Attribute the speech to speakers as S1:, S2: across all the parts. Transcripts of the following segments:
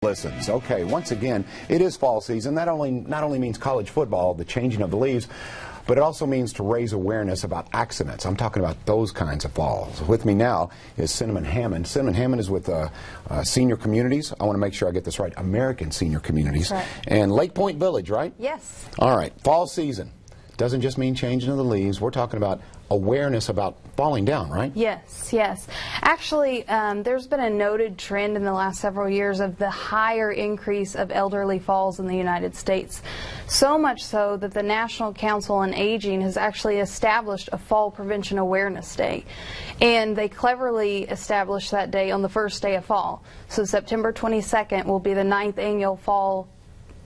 S1: Listens. Okay, once again, it is fall season. That not only means college football, the changing of the leaves, but it also means to raise awareness about accidents. I'm talking about those kinds of falls. With me now is Cinnamon Hammond. Cinnamon Hammond is with Senior Communities. I want to make sure I get this right. American Senior Communities.
S2: Right.
S1: And Lake Point Village, right?
S2: Yes.
S1: All right. Fall season doesn't just mean changing of the leaves. We're talking about awareness about falling down, right?
S2: Yes, yes. Actually, there's been a noted trend in the last several years of the higher increase of elderly falls in the United States. So much so that the National Council on Aging has actually established a Fall Prevention Awareness Day. And they cleverly established that day on the first day of fall. So September 22nd will be the 9th annual Fall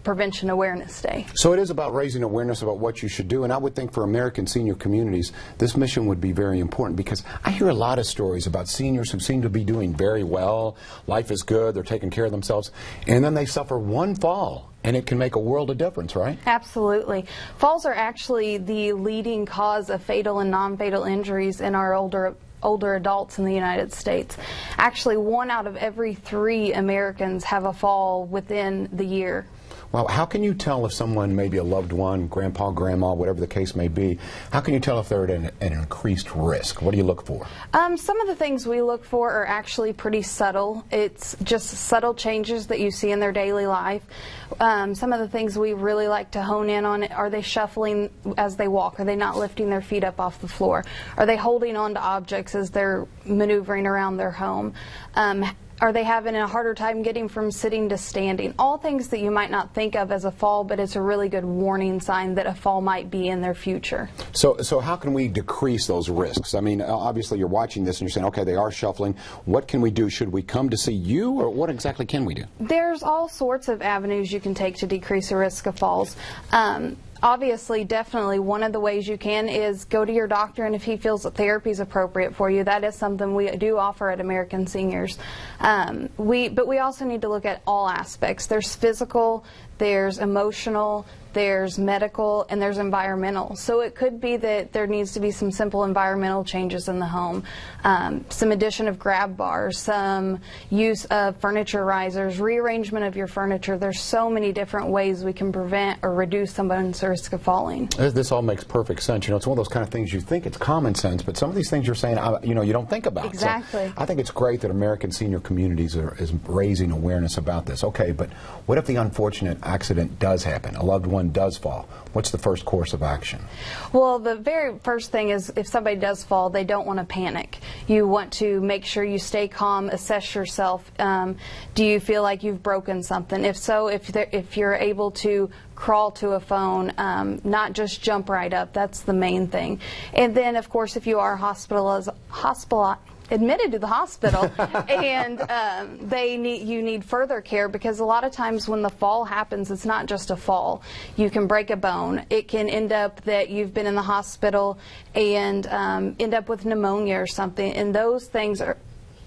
S2: Prevention Awareness Day.
S1: So it is about raising awareness about what you should do, and I would think for American Senior Communities this mission would be very important, because I hear a lot of stories about seniors who seem to be doing very well, life is good, they're taking care of themselves, and then they suffer one fall and it can make a world of difference, right?
S2: Absolutely. Falls are actually the leading cause of fatal and non-fatal injuries in our older adults in the United States. Actually, 1 out of every 3 Americans have a fall within the year.
S1: Well, how can you tell if someone, maybe a loved one, grandpa, grandma, whatever the case may be, how can you tell if they're at an increased risk? What do you look for?
S2: Some of the things we look for are actually pretty subtle. It's just subtle changes that you see in their daily life. Some of the things we really like to hone in on: are they shuffling as they walk? Are they not lifting their feet up off the floor? Are they holding on to objects as they're maneuvering around their home? Are they having a harder time getting from sitting to standing? All things that you might not think of as a fall, but it's a really good warning sign that a fall might be in their future.
S1: So how can we decrease those risks? I mean, obviously you're watching this and you're saying, okay, they are shuffling. What can we do? Should we come to see you, or what exactly can we do?
S2: There's all sorts of avenues you can take to decrease the risk of falls. Obviously, definitely, one of the ways you can is go to your doctor, and if he feels that therapy is appropriate for you, that is something we do offer at American Seniors. But we also need to look at all aspects. There's physical, there's emotional, there's medical, and there's environmental. So it could be that there needs to be some simple environmental changes in the home, some addition of grab bars, some use of furniture risers, rearrangement of your furniture. There's so many different ways we can prevent or reduce someone's risk of falling.
S1: This all makes perfect sense. You know, it's one of those kind of things you think it's common sense, but some of these things you're saying, you know, you don't think about.
S2: Exactly.
S1: So I think it's great that American Senior Communities is raising awareness about this. Okay, but what if the unfortunate accident does happen? A loved one does fall. What's the first course of action?
S2: Well, the very first thing is, if somebody does fall, they don't want to panic. You want to make sure you stay calm, assess yourself. Do you feel like you've broken something? If so, if you're able to crawl to a phone, not just jump right up, that's the main thing. And then, of course, if you are admitted to the hospital and you need further care, because a lot of times when the fall happens, it's not just a fall. You can break a bone. It can end up that you've been in the hospital and end up with pneumonia or something, and those things are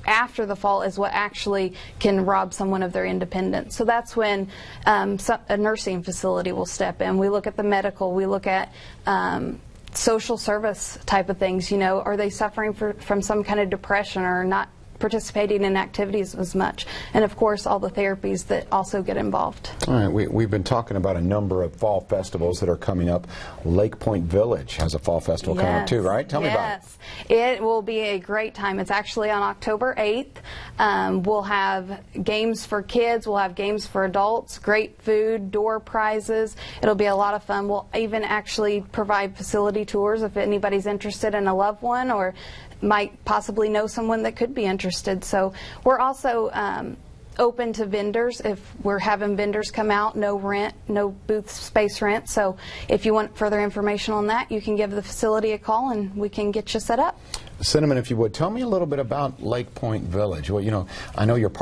S2: after the fall is what actually can rob someone of their independence. So that's when a nursing facility will step in. We look at the medical, we look at social service type of things. You know, are they suffering from some kind of depression or not participating in activities as much? And of course, all the therapies that also get involved.
S1: All right, we've been talking about a number of fall festivals that are coming up. Lake Point Village has a fall festival coming up too, right? Tell me about it.
S2: It will be a great time. It's actually on October 8th. We'll have games for kids, we'll have games for adults, great food, door prizes. It'll be a lot of fun. We'll even actually provide facility tours if anybody's interested in a loved one or might possibly know someone that could be interested. So we're also open to vendors. If we're having vendors come out, no rent, no booth space rent. So if you want further information on that, you can give the facility a call and we can get you set up.
S1: Cinnamon, if you would, tell me a little bit about Lake Point Village. Well, you know, I know you're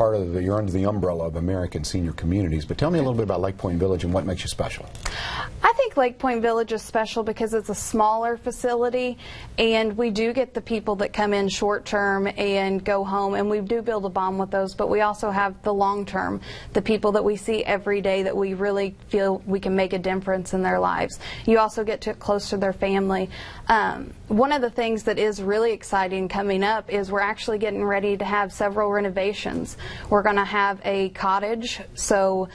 S1: you're under the umbrella of American Senior Communities, but tell me a little bit about Lake Point Village and what makes you special.
S2: I think Lake Point Village is special because it's a smaller facility, and we do get the people that come in short term and go home, and we do build a bond with those, but we also have the long term, the people that we see every day that we really feel we can make a difference in their lives. You also get close to their family. one of the things that is really exciting coming up is we're actually getting ready to have several renovations. We're going to have a cottage, so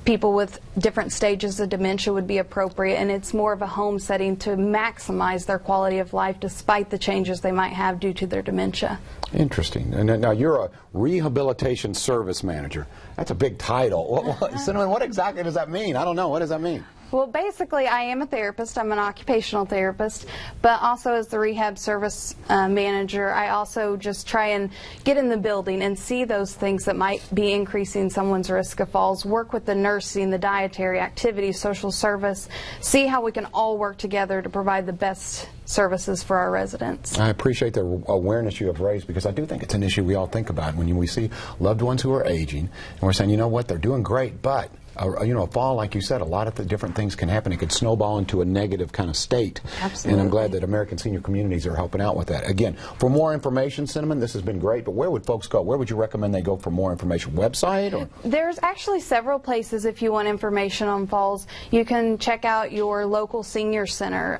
S2: people with different stages of dementia would be appropriate, and it's more of a home setting to maximize their quality of life despite the changes they might have due to their dementia.
S1: Interesting. And now you're a rehabilitation service manager. That's a big title. Cinnamon, what exactly does that mean? I don't know. What does that mean?
S2: Well, basically, I am a therapist. I'm an occupational therapist, but also as the rehab service manager, I also just try and get in the building and see those things that might be increasing someone's risk of falls, work with the nursing, the dietary activities, social service, see how we can all work together to provide the best services for our residents.
S1: I appreciate the awareness you have raised, because I do think it's an issue we all think about when we see loved ones who are aging, and we're saying, you know what, they're doing great, but a fall, like you said, a lot of the different things can happen. It could snowball into a negative kind of state.
S2: Absolutely.
S1: And I'm glad that American Senior Communities are helping out with that. Again, for more information, Cinnamon, this has been great, but where would folks go? Where would you recommend they go for more information? Website? Or? There's
S2: actually several places if you want information on falls. You can check out your local senior center.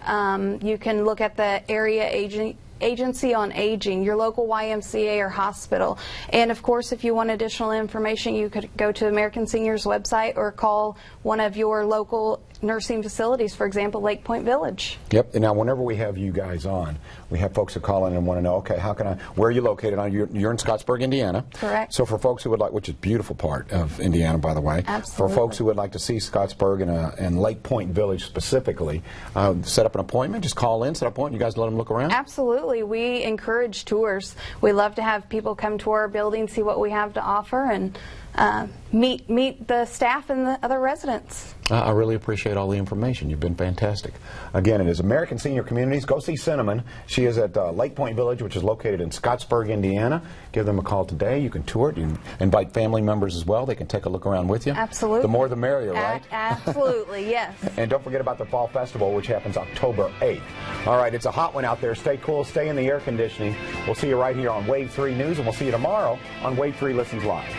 S2: You can look at the area Agency on Aging, your local YMCA or hospital. And of course, if you want additional information, you could go to American Seniors website or call one of your local nursing facilities, for example, Lake Point Village.
S1: Yep. And now, whenever we have you guys on, we have folks who call in and want to know, okay, where are you located? You're in Scottsburg, Indiana.
S2: Correct.
S1: So for folks who would like, which is a beautiful part of Indiana, by the way.
S2: Absolutely.
S1: For folks who would like to see Scottsburg and Lake Point Village specifically, set up an appointment, just call in, set up an appointment, you guys let them look around?
S2: Absolutely. We encourage tours. We love to have people come to our building, see what we have to offer, and meet the staff and the other residents.
S1: I really appreciate all the information. You've been fantastic. Again, it is American Senior Communities. Go see Cinnamon. She is at Lake Point Village, which is located in Scottsburg, Indiana. Give them a call today. You can tour it. You can invite family members as well. They can take a look around with you.
S2: Absolutely.
S1: The more the merrier, right?
S2: Absolutely, yes.
S1: And don't forget about the Fall Festival, which happens October 8th. All right, it's a hot one out there. Stay cool. Stay in the air conditioning. We'll see you right here on Wave 3 News, and we'll see you tomorrow on Wave 3 Listens Live.